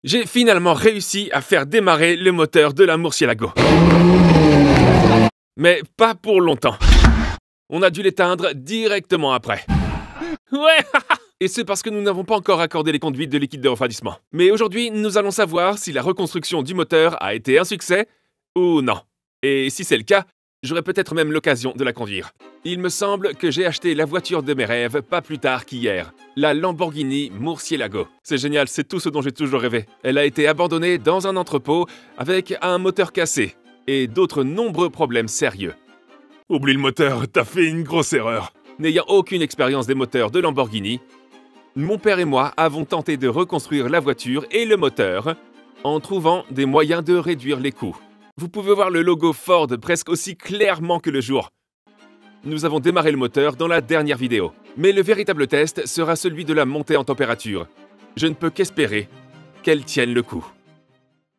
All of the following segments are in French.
J'ai finalement réussi à faire démarrer le moteur de la Murciélago. Mais pas pour longtemps. On a dû l'éteindre directement après. Ouais. Et c'est parce que nous n'avons pas encore accordé les conduites de liquide de refroidissement. Mais aujourd'hui, nous allons savoir si la reconstruction du moteur a été un succès ou non. Et si c'est le cas, j'aurai peut-être même l'occasion de la conduire. Il me semble que j'ai acheté la voiture de mes rêves pas plus tard qu'hier. La Lamborghini Murciélago. C'est génial, c'est tout ce dont j'ai toujours rêvé. Elle a été abandonnée dans un entrepôt avec un moteur cassé et d'autres nombreux problèmes sérieux. Oublie le moteur, t'as fait une grosse erreur. N'ayant aucune expérience des moteurs de Lamborghini, mon père et moi avons tenté de reconstruire la voiture et le moteur en trouvant des moyens de réduire les coûts. Vous pouvez voir le logo Ford presque aussi clairement que le jour. Nous avons démarré le moteur dans la dernière vidéo. Mais le véritable test sera celui de la montée en température. Je ne peux qu'espérer qu'elle tienne le coup.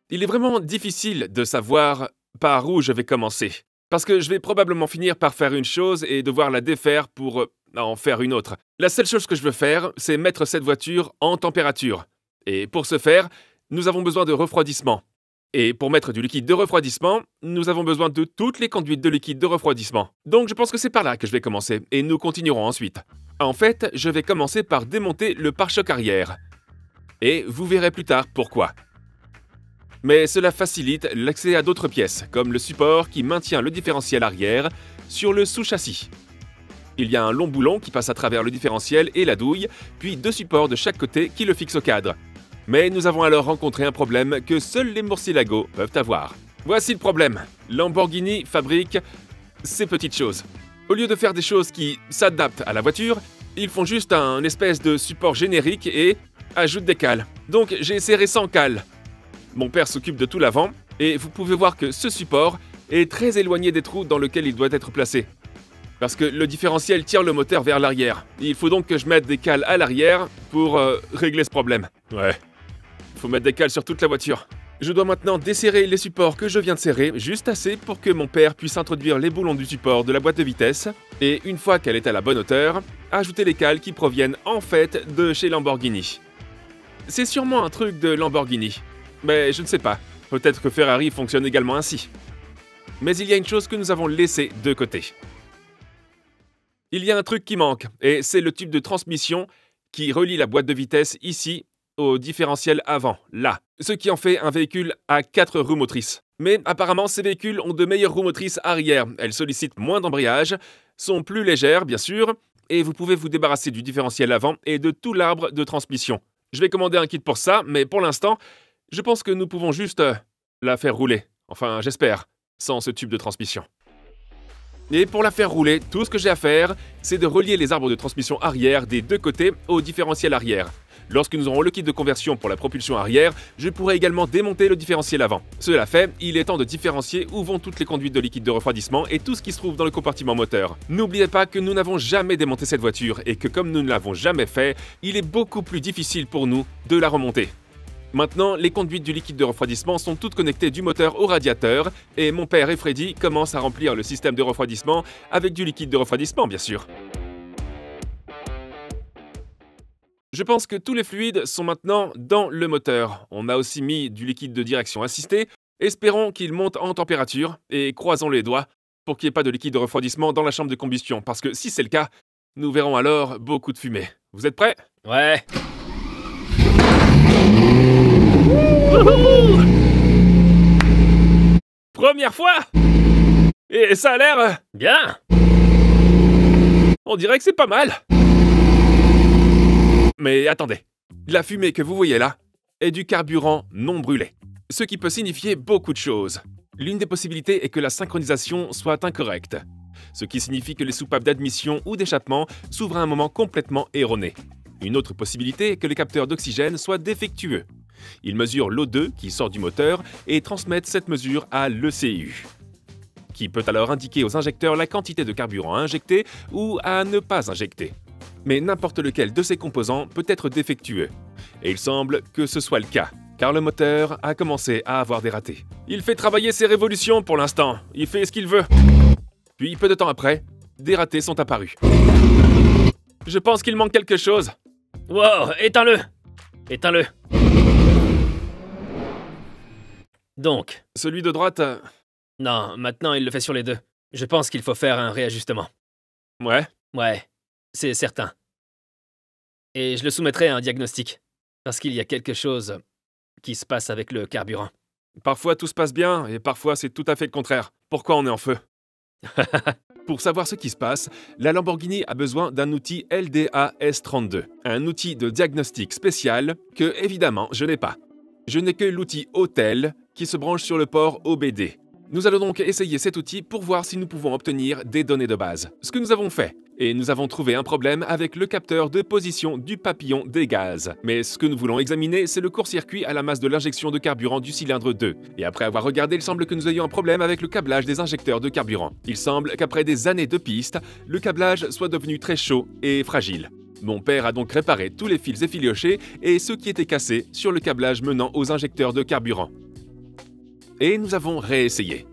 Il est vraiment difficile de savoir par où je vais commencer. Parce que je vais probablement finir par faire une chose et devoir la défaire pour en faire une autre. La seule chose que je veux faire, c'est mettre cette voiture en température. Et pour ce faire, nous avons besoin de refroidissement. Et pour mettre du liquide de refroidissement, nous avons besoin de toutes les conduites de liquide de refroidissement. Donc je pense que c'est par là que je vais commencer, et nous continuerons ensuite. En fait, je vais commencer par démonter le pare-choc arrière. Et vous verrez plus tard pourquoi. Mais cela facilite l'accès à d'autres pièces, comme le support qui maintient le différentiel arrière sur le sous-châssis. Il y a un long boulon qui passe à travers le différentiel et la douille, puis deux supports de chaque côté qui le fixent au cadre. Mais nous avons alors rencontré un problème que seuls les Murciélago peuvent avoir. Voici le problème. Lamborghini fabrique ces petites choses. Au lieu de faire des choses qui s'adaptent à la voiture, ils font juste un espèce de support générique et ajoutent des cales. Donc j'ai serré sans cales. Mon père s'occupe de tout l'avant, et vous pouvez voir que ce support est très éloigné des trous dans lesquels il doit être placé. Parce que le différentiel tire le moteur vers l'arrière. Il faut donc que je mette des cales à l'arrière pour régler ce problème. Ouais. Il faut mettre des cales sur toute la voiture. Je dois maintenant desserrer les supports que je viens de serrer, juste assez pour que mon père puisse introduire les boulons du support de la boîte de vitesse, et une fois qu'elle est à la bonne hauteur, ajouter les cales qui proviennent en fait de chez Lamborghini. C'est sûrement un truc de Lamborghini, mais je ne sais pas. Peut-être que Ferrari fonctionne également ainsi. Mais il y a une chose que nous avons laissée de côté. Il y a un truc qui manque, et c'est le tube de transmission qui relie la boîte de vitesse ici au différentiel avant, là. Ce qui en fait un véhicule à 4 roues motrices. Mais apparemment, ces véhicules ont de meilleures roues motrices arrière. Elles sollicitent moins d'embrayage, sont plus légères, bien sûr, et vous pouvez vous débarrasser du différentiel avant et de tout l'arbre de transmission. Je vais commander un kit pour ça, mais pour l'instant, je pense que nous pouvons juste la faire rouler. Enfin, j'espère, sans ce tube de transmission. Et pour la faire rouler, tout ce que j'ai à faire, c'est de relier les arbres de transmission arrière des deux côtés au différentiel arrière. Lorsque nous aurons le kit de conversion pour la propulsion arrière, je pourrai également démonter le différentiel avant. Cela fait, il est temps de différencier où vont toutes les conduites de liquide de refroidissement et tout ce qui se trouve dans le compartiment moteur. N'oubliez pas que nous n'avons jamais démonté cette voiture et que comme nous ne l'avons jamais fait, il est beaucoup plus difficile pour nous de la remonter. Maintenant, les conduites du liquide de refroidissement sont toutes connectées du moteur au radiateur et mon père et Freddy commencent à remplir le système de refroidissement avec du liquide de refroidissement, bien sûr. Je pense que tous les fluides sont maintenant dans le moteur. On a aussi mis du liquide de direction assistée. Espérons qu'il monte en température et croisons les doigts pour qu'il n'y ait pas de liquide de refroidissement dans la chambre de combustion parce que si c'est le cas, nous verrons alors beaucoup de fumée. Vous êtes prêts? Ouais. Première fois! Et ça a l'air bien! On dirait que c'est pas mal! Mais attendez, la fumée que vous voyez là est du carburant non brûlé, ce qui peut signifier beaucoup de choses. L'une des possibilités est que la synchronisation soit incorrecte, ce qui signifie que les soupapes d'admission ou d'échappement s'ouvrent à un moment complètement erroné. Une autre possibilité est que les capteurs d'oxygène soient défectueux. Ils mesurent l'O2 qui sort du moteur et transmettent cette mesure à l'ECU, qui peut alors indiquer aux injecteurs la quantité de carburant à injecter ou à ne pas injecter. Mais n'importe lequel de ces composants peut être défectueux. Et il semble que ce soit le cas, car le moteur a commencé à avoir des ratés. Il fait travailler ses révolutions pour l'instant, il fait ce qu'il veut. Puis peu de temps après, des ratés sont apparus. Je pense qu'il manque quelque chose. Wow, éteins-le! Éteins-le! Donc, Celui de droite... non, maintenant il le fait sur les deux. Je pense qu'il faut faire un réajustement. Ouais. Ouais, c'est certain. Et je le soumettrai à un diagnostic, parce qu'il y a quelque chose qui se passe avec le carburant. Parfois tout se passe bien, et parfois c'est tout à fait le contraire. Pourquoi on est en feu? Pour savoir ce qui se passe, la Lamborghini a besoin d'un outil LDA-S32, un outil de diagnostic spécial que, évidemment, je n'ai pas. Je n'ai que l'outil Hôtel qui se branche sur le port OBD. Nous allons donc essayer cet outil pour voir si nous pouvons obtenir des données de base. Ce que nous avons fait. Et nous avons trouvé un problème avec le capteur de position du papillon des gaz. Mais ce que nous voulons examiner, c'est le court-circuit à la masse de l'injection de carburant du cylindre 2. Et après avoir regardé, il semble que nous ayons un problème avec le câblage des injecteurs de carburant. Il semble qu'après des années de pistes, le câblage soit devenu très chaud et fragile. Mon père a donc réparé tous les fils effilochés et ceux qui étaient cassés sur le câblage menant aux injecteurs de carburant. Et nous avons réessayé.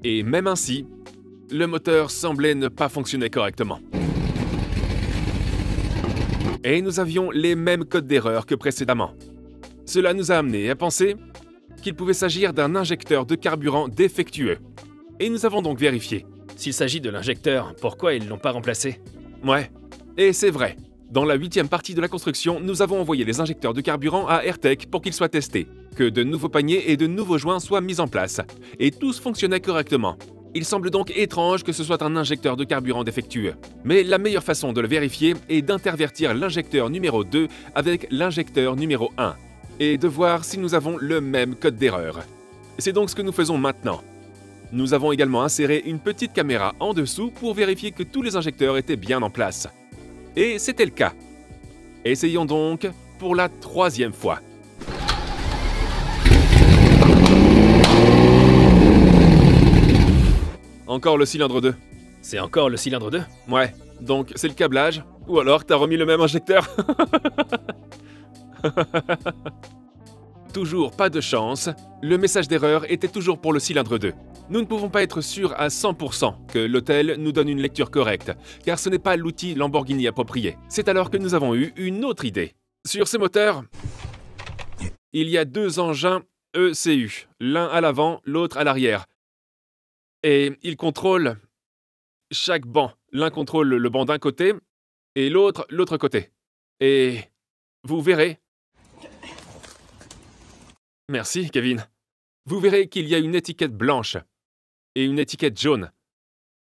Et même ainsi, le moteur semblait ne pas fonctionner correctement. Et nous avions les mêmes codes d'erreur que précédemment. Cela nous a amené à penser qu'il pouvait s'agir d'un injecteur de carburant défectueux. Et nous avons donc vérifié. S'il s'agit de l'injecteur, pourquoi ils l'ont pas remplacé? Ouais, et c'est vrai. Dans la 8e partie de la construction, nous avons envoyé les injecteurs de carburant à AirTech pour qu'ils soient testés, que de nouveaux paniers et de nouveaux joints soient mis en place, et tous fonctionnaient correctement. Il semble donc étrange que ce soit un injecteur de carburant défectueux. Mais la meilleure façon de le vérifier est d'intervertir l'injecteur numéro 2 avec l'injecteur numéro 1, et de voir si nous avons le même code d'erreur. C'est donc ce que nous faisons maintenant. Nous avons également inséré une petite caméra en dessous pour vérifier que tous les injecteurs étaient bien en place. Et c'était le cas. Essayons donc pour la 3e fois. Encore le cylindre 2. C'est encore le cylindre 2? Ouais, donc c'est le câblage. Ou alors t'as remis le même injecteur. Toujours pas de chance, le message d'erreur était toujours pour le cylindre 2. Nous ne pouvons pas être sûrs à 100% que l'hôtel nous donne une lecture correcte, car ce n'est pas l'outil Lamborghini approprié. C'est alors que nous avons eu une autre idée. Sur ces moteurs, il y a 2 engins ECU, l'un à l'avant, l'autre à l'arrière. Et ils contrôlent chaque banc. L'un contrôle le banc d'un côté et l'autre l'autre côté. Et vous verrez... Merci, Kevin. Vous verrez qu'il y a une étiquette blanche et une étiquette jaune.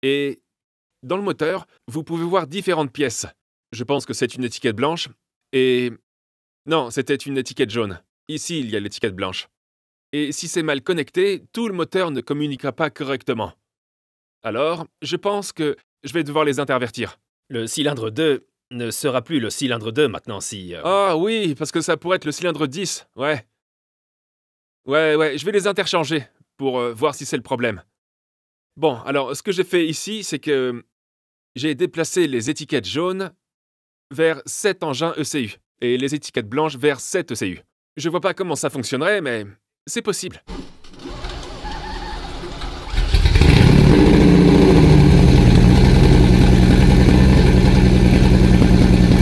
Et dans le moteur, vous pouvez voir différentes pièces. Je pense que c'est une étiquette blanche et... Non, c'était une étiquette jaune. Ici, il y a l'étiquette blanche. Et si c'est mal connecté, tout le moteur ne communiquera pas correctement. Alors, je pense que je vais devoir les intervertir. Le cylindre 2 ne sera plus le cylindre 2 maintenant si... Ah oui, parce que ça pourrait être le cylindre 10, ouais. Ouais, je vais les interchanger pour voir si c'est le problème. Bon, alors, ce que j'ai fait ici, c'est que j'ai déplacé les étiquettes jaunes vers 7 engins ECU et les étiquettes blanches vers 7 ECU. Je vois pas comment ça fonctionnerait, mais c'est possible.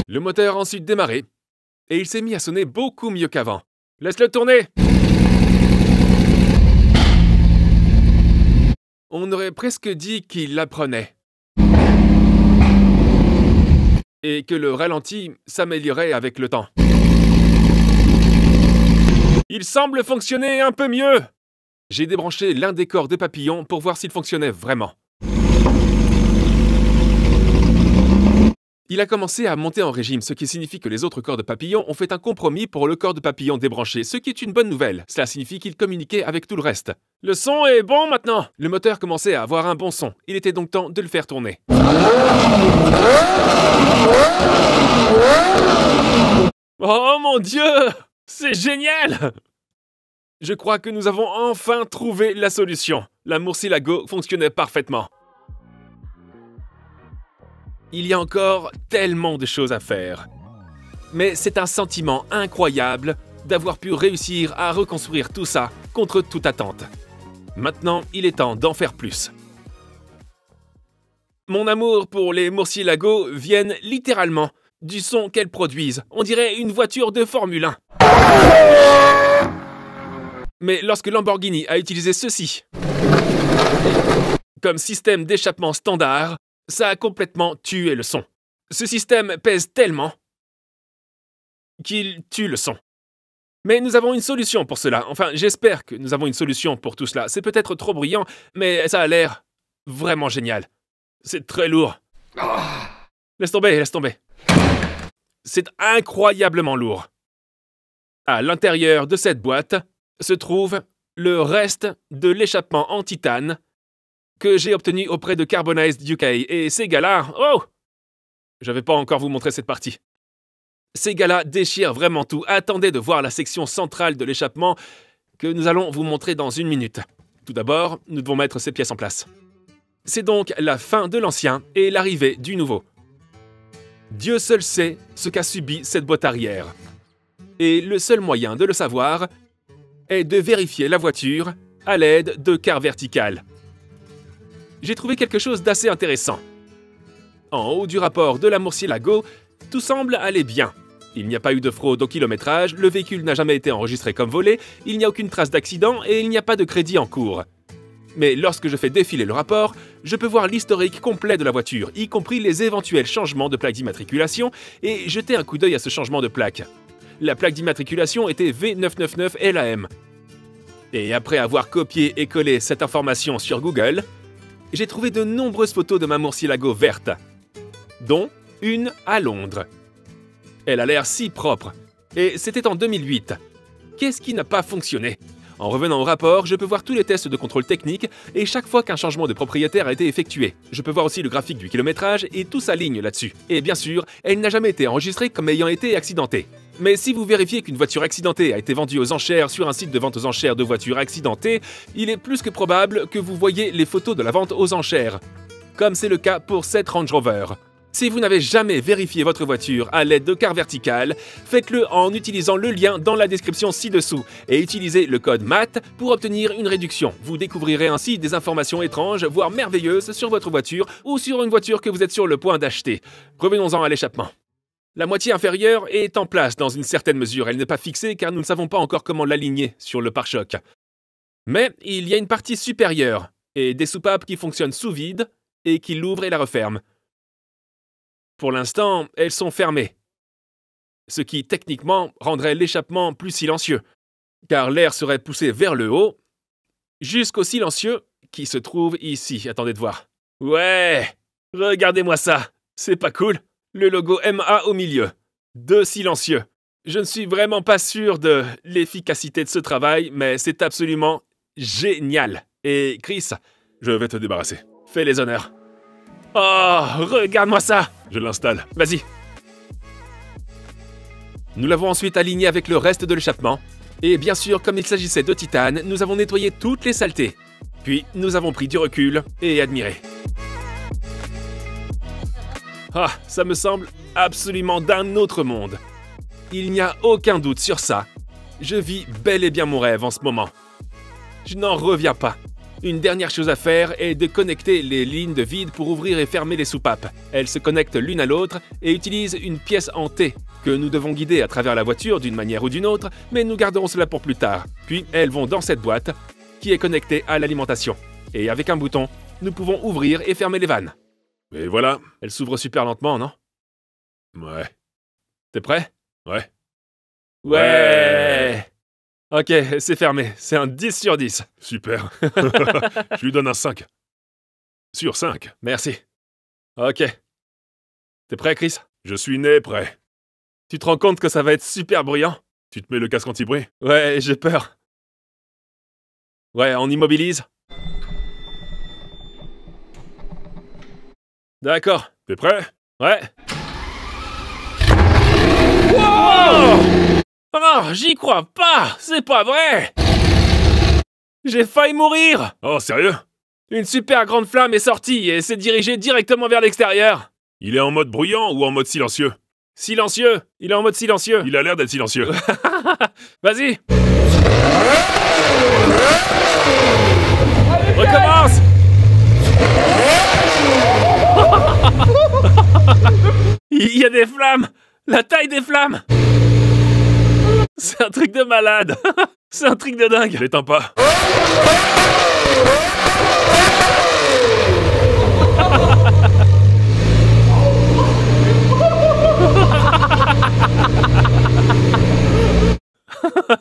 Le moteur a ensuite démarré et il s'est mis à sonner beaucoup mieux qu'avant. Laisse-le tourner! On aurait presque dit qu'il l'apprenait. Et que le ralenti s'améliorait avec le temps. Il semble fonctionner un peu mieux! J'ai débranché l'un des corps de papillon pour voir s'il fonctionnait vraiment. Il a commencé à monter en régime, ce qui signifie que les autres corps de papillon ont fait un compromis pour le corps de papillon débranché, ce qui est une bonne nouvelle. Cela signifie qu'il communiquait avec tout le reste. Le son est bon maintenant! Le moteur commençait à avoir un bon son. Il était donc temps de le faire tourner. Oh mon Dieu! C'est génial! Je crois que nous avons enfin trouvé la solution. La Murcielago fonctionnait parfaitement. Il y a encore tellement de choses à faire. Mais c'est un sentiment incroyable d'avoir pu réussir à reconstruire tout ça contre toute attente. Maintenant, il est temps d'en faire plus. Mon amour pour les Murcielago vient littéralement du son qu'elles produisent. On dirait une voiture de Formule 1. Mais lorsque Lamborghini a utilisé ceci comme système d'échappement standard, ça a complètement tué le son. Ce système pèse tellement qu'il tue le son. Mais nous avons une solution pour cela. Enfin, j'espère que nous avons une solution pour tout cela. C'est peut-être trop bruyant, mais ça a l'air vraiment génial. C'est très lourd. Laisse tomber, laisse tomber. C'est incroyablement lourd. À l'intérieur de cette boîte se trouve le reste de l'échappement en titane que j'ai obtenu auprès de Carbonized UK. Et ces gars-là... Oh! Je ne vais pas encore vous montrer cette partie. Ces gars-là déchirent vraiment tout. Attendez de voir la section centrale de l'échappement que nous allons vous montrer dans une minute. Tout d'abord, nous devons mettre ces pièces en place. C'est donc la fin de l'ancien et l'arrivée du nouveau. Dieu seul sait ce qu'a subi cette boîte arrière. Et le seul moyen de le savoir est de vérifier la voiture à l'aide de quarts verticales. J'ai trouvé quelque chose d'assez intéressant. En haut du rapport de la Murciélago, tout semble aller bien. Il n'y a pas eu de fraude au kilométrage, le véhicule n'a jamais été enregistré comme volé, il n'y a aucune trace d'accident et il n'y a pas de crédit en cours. Mais lorsque je fais défiler le rapport, je peux voir l'historique complet de la voiture, y compris les éventuels changements de plaque d'immatriculation, et jeter un coup d'œil à ce changement de plaque. La plaque d'immatriculation était V999LAM. Et après avoir copié et collé cette information sur Google, j'ai trouvé de nombreuses photos de ma Murciélago verte, dont une à Londres. Elle a l'air si propre. Et c'était en 2008. Qu'est-ce qui n'a pas fonctionné? En revenant au rapport, je peux voir tous les tests de contrôle technique et chaque fois qu'un changement de propriétaire a été effectué. Je peux voir aussi le graphique du kilométrage et tout s'aligne là-dessus. Et bien sûr, elle n'a jamais été enregistrée comme ayant été accidentée. Mais si vous vérifiez qu'une voiture accidentée a été vendue aux enchères sur un site de vente aux enchères de voitures accidentées, il est plus que probable que vous voyez les photos de la vente aux enchères. Comme c'est le cas pour cette Range Rover. Si vous n'avez jamais vérifié votre voiture à l'aide de quarts verticales, faites-le en utilisant le lien dans la description ci-dessous et utilisez le code MAT pour obtenir une réduction. Vous découvrirez ainsi des informations étranges, voire merveilleuses sur votre voiture ou sur une voiture que vous êtes sur le point d'acheter. Revenons-en à l'échappement. La moitié inférieure est en place dans une certaine mesure. Elle n'est pas fixée car nous ne savons pas encore comment l'aligner sur le pare-choc. Mais il y a une partie supérieure et des soupapes qui fonctionnent sous vide et qui l'ouvrent et la referment. Pour l'instant, elles sont fermées, ce qui techniquement rendrait l'échappement plus silencieux, car l'air serait poussé vers le haut, jusqu'au silencieux qui se trouve ici. Attendez de voir. Ouais, regardez-moi ça, c'est pas cool? Le logo MA au milieu, 2 silencieux. Je ne suis vraiment pas sûr de l'efficacité de ce travail, mais c'est absolument génial. Et Chris, je vais te débarrasser. Fais les honneurs. Oh, regarde-moi ça! Je l'installe. Vas-y. Nous l'avons ensuite aligné avec le reste de l'échappement. Et bien sûr, comme il s'agissait de titane, nous avons nettoyé toutes les saletés. Puis, nous avons pris du recul et admiré. Ah, ça me semble absolument d'un autre monde. Il n'y a aucun doute sur ça. Je vis bel et bien mon rêve en ce moment. Je n'en reviens pas. Une dernière chose à faire est de connecter les lignes de vide pour ouvrir et fermer les soupapes. Elles se connectent l'une à l'autre et utilisent une pièce en T que nous devons guider à travers la voiture d'une manière ou d'une autre, mais nous garderons cela pour plus tard. Puis elles vont dans cette boîte qui est connectée à l'alimentation. Et avec un bouton, nous pouvons ouvrir et fermer les vannes. Et voilà. Elle s'ouvre super lentement, non? Ouais. T'es prêt? Ouais. Ouais. Ok, c'est fermé. C'est un 10 sur 10. Super. Je lui donne un 5. Sur 5. Merci. Ok. T'es prêt, Chris? Je suis né prêt. Tu te rends compte que ça va être super bruyant? Tu te mets le casque anti-bruit? Ouais, j'ai peur. Ouais, on immobilise. D'accord. T'es prêt? Ouais. Wow! Oh, j'y crois pas! C'est pas vrai! J'ai failli mourir! Oh, sérieux? Une super grande flamme est sortie et s'est dirigée directement vers l'extérieur. Il est en mode bruyant ou en mode silencieux? Silencieux! Il est en mode silencieux. Il a l'air d'être silencieux. Vas-y! Recommence! Il y a des flammes! La taille des flammes! C'est un truc de malade. C'est un truc de dingue. Je l'éteins pas.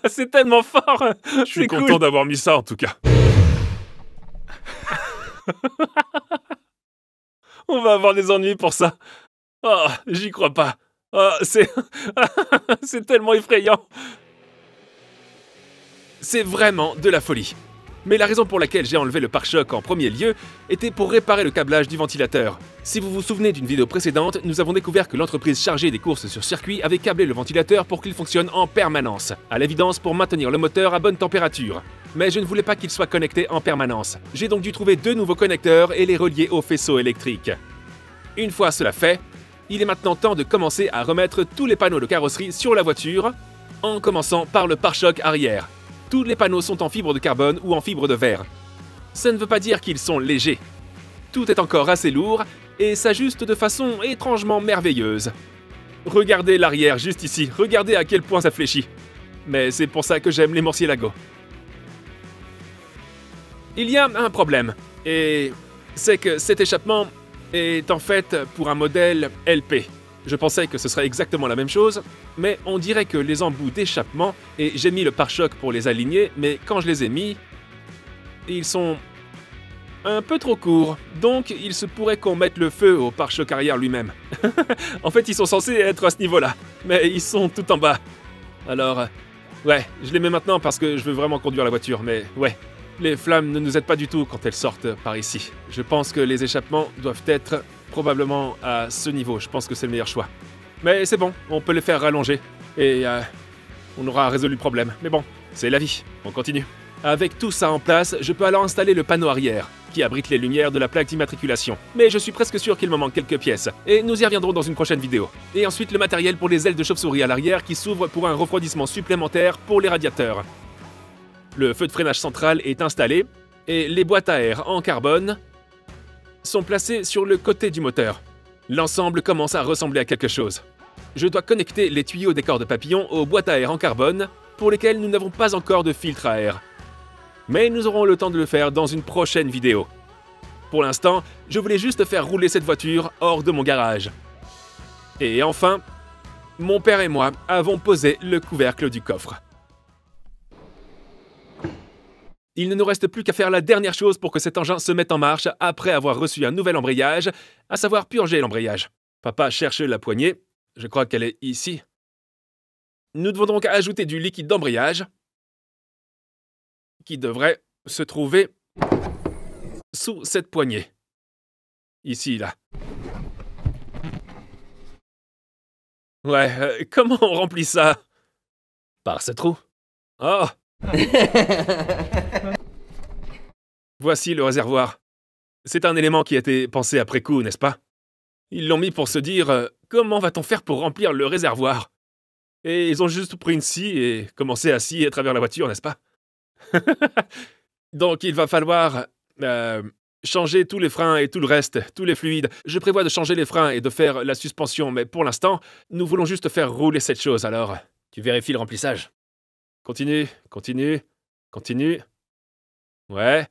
C'est tellement fort. Je suis content d'avoir mis ça en tout cas. On va avoir des ennuis pour ça. Oh, j'y crois pas. Oh, c'est tellement effrayant. C'est vraiment de la folie. Mais la raison pour laquelle j'ai enlevé le pare-choc en premier lieu était pour réparer le câblage du ventilateur. Si vous vous souvenez d'une vidéo précédente, nous avons découvert que l'entreprise chargée des courses sur circuit avait câblé le ventilateur pour qu'il fonctionne en permanence, à l'évidence pour maintenir le moteur à bonne température. Mais je ne voulais pas qu'il soit connecté en permanence. J'ai donc dû trouver 2 nouveaux connecteurs et les relier au faisceau électrique. Une fois cela fait, il est maintenant temps de commencer à remettre tous les panneaux de carrosserie sur la voiture, en commençant par le pare-choc arrière. Tous les panneaux sont en fibre de carbone ou en fibre de verre. Ça ne veut pas dire qu'ils sont légers. Tout est encore assez lourd et s'ajuste de façon étrangement merveilleuse. Regardez l'arrière juste ici, regardez à quel point ça fléchit. Mais c'est pour ça que j'aime les murciélagos. Il y a un problème, et c'est que cet échappement est en fait pour un modèle LP. Je pensais que ce serait exactement la même chose, mais on dirait que les embouts d'échappement, et j'ai mis le pare-choc pour les aligner, mais quand je les ai mis, ils sont un peu trop courts, donc il se pourrait qu'on mette le feu au pare-choc arrière lui-même. En fait, ils sont censés être à ce niveau-là, mais ils sont tout en bas. Alors, ouais, je les mets maintenant parce que je veux vraiment conduire la voiture, mais ouais. Les flammes ne nous aident pas du tout quand elles sortent par ici. Je pense que les échappements doivent être probablement à ce niveau. Je pense que c'est le meilleur choix. Mais c'est bon, on peut les faire rallonger. Et on aura résolu le problème. Mais bon, c'est la vie. On continue. Avec tout ça en place, je peux alors installer le panneau arrière, qui abrite les lumières de la plaque d'immatriculation. Mais je suis presque sûr qu'il me manque quelques pièces. Et nous y reviendrons dans une prochaine vidéo. Et ensuite le matériel pour les ailes de chauve-souris à l'arrière qui s'ouvrent pour un refroidissement supplémentaire pour les radiateurs. Le feu de freinage central est installé et les boîtes à air en carbone sont placées sur le côté du moteur. L'ensemble commence à ressembler à quelque chose. Je dois connecter les tuyaux des cordes papillons aux boîtes à air en carbone pour lesquelles nous n'avons pas encore de filtre à air. Mais nous aurons le temps de le faire dans une prochaine vidéo. Pour l'instant, je voulais juste faire rouler cette voiture hors de mon garage. Et enfin, mon père et moi avons posé le couvercle du coffre. Il ne nous reste plus qu'à faire la dernière chose pour que cet engin se mette en marche après avoir reçu un nouvel embrayage, à savoir purger l'embrayage. Papa cherche la poignée, je crois qu'elle est ici. Nous devons donc ajouter du liquide d'embrayage, qui devrait se trouver sous cette poignée. Ici, là. Ouais, comment on remplit ça? Par ce trou. Oh! Voici le réservoir. C'est un élément qui a été pensé après coup, n'est-ce pas? Ils l'ont mis pour se dire comment va-t-on faire pour remplir le réservoir? Et ils ont juste pris une scie et commencé à scier à travers la voiture, n'est-ce pas? Donc il va falloir changer tous les freins et tout le reste, tous les fluides. Je prévois de changer les freins et de faire la suspension, mais pour l'instant, nous voulons juste faire rouler cette chose, alors... Tu vérifies le remplissage. Continue, continue, continue. Ouais.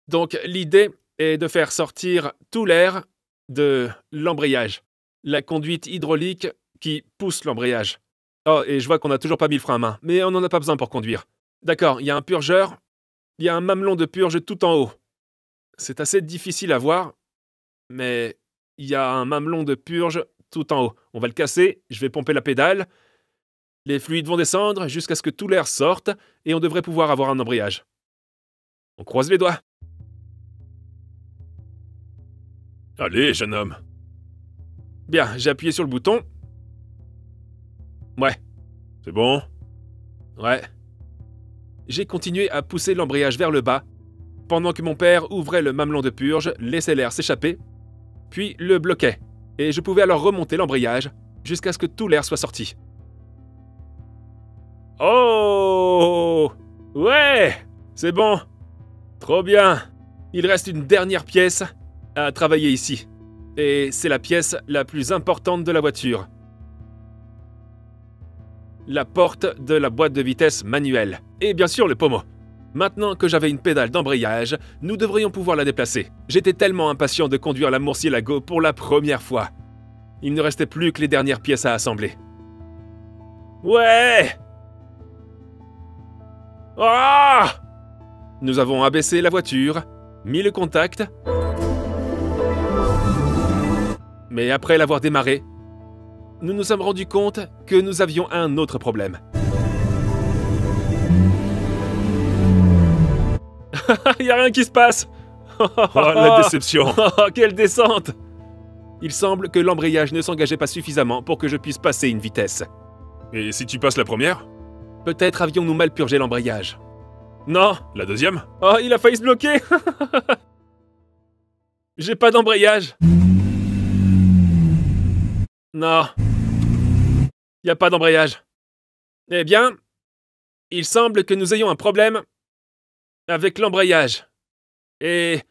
Donc l'idée est de faire sortir tout l'air de l'embrayage. La conduite hydraulique qui pousse l'embrayage. Oh, et je vois qu'on n'a toujours pas mis le frein à main, mais on n'en a pas besoin pour conduire. D'accord, il y a un purgeur, il y a un mamelon de purge tout en haut. C'est assez difficile à voir, mais il y a un mamelon de purge tout en haut. On va le casser, je vais pomper la pédale. Les fluides vont descendre jusqu'à ce que tout l'air sorte et on devrait pouvoir avoir un embrayage. On croise les doigts. Allez, jeune homme. Bien, j'ai appuyé sur le bouton. Ouais. C'est bon? Ouais. J'ai continué à pousser l'embrayage vers le bas, pendant que mon père ouvrait le mamelon de purge, laissait l'air s'échapper, puis le bloquait, et je pouvais alors remonter l'embrayage jusqu'à ce que tout l'air soit sorti. Oh! Ouais! C'est bon! Trop bien! Il reste une dernière pièce à travailler ici. Et c'est la pièce la plus importante de la voiture. la porte de la boîte de vitesse manuelle. Et bien sûr le pommeau. Maintenant que j'avais une pédale d'embrayage, nous devrions pouvoir la déplacer. J'étais tellement impatient de conduire la Murcielago pour la première fois. Il ne restait plus que les dernières pièces à assembler. Ouais! Ah! Nous avons abaissé la voiture, mis le contact. Mais après l'avoir démarré, nous nous sommes rendus compte que nous avions un autre problème. Il n'y a rien qui se passe. Oh, la déception. Oh, quelle descente. Il semble que l'embrayage ne s'engageait pas suffisamment pour que je puisse passer une vitesse. Et si tu passes la première? Peut-être avions-nous mal purgé l'embrayage. Non. La deuxième? Oh, il a failli se bloquer. J'ai pas d'embrayage. Non. Il n'y a pas d'embrayage. Eh bien, il semble que nous ayons un problème avec l'embrayage. Et...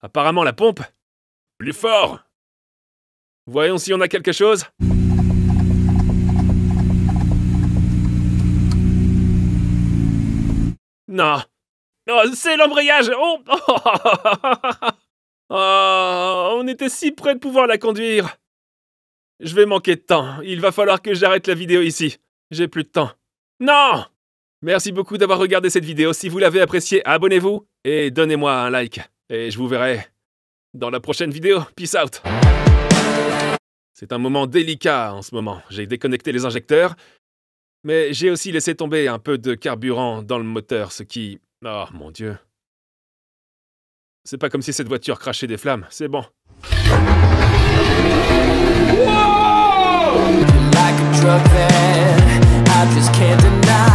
apparemment la pompe. Plus fort! Voyons si on a quelque chose. Non. Oh, c'est l'embrayage. Oh. Oh, on était si près de pouvoir la conduire. Je vais manquer de temps. Il va falloir que j'arrête la vidéo ici. J'ai plus de temps. Non! Merci beaucoup d'avoir regardé cette vidéo. Si vous l'avez appréciée, abonnez-vous et donnez-moi un like. Et je vous verrai dans la prochaine vidéo. Peace out. C'est un moment délicat en ce moment. J'ai déconnecté les injecteurs, mais j'ai aussi laissé tomber un peu de carburant dans le moteur, ce qui... oh mon Dieu. C'est pas comme si cette voiture crachait des flammes. C'est bon. Like a drug that I just can't deny.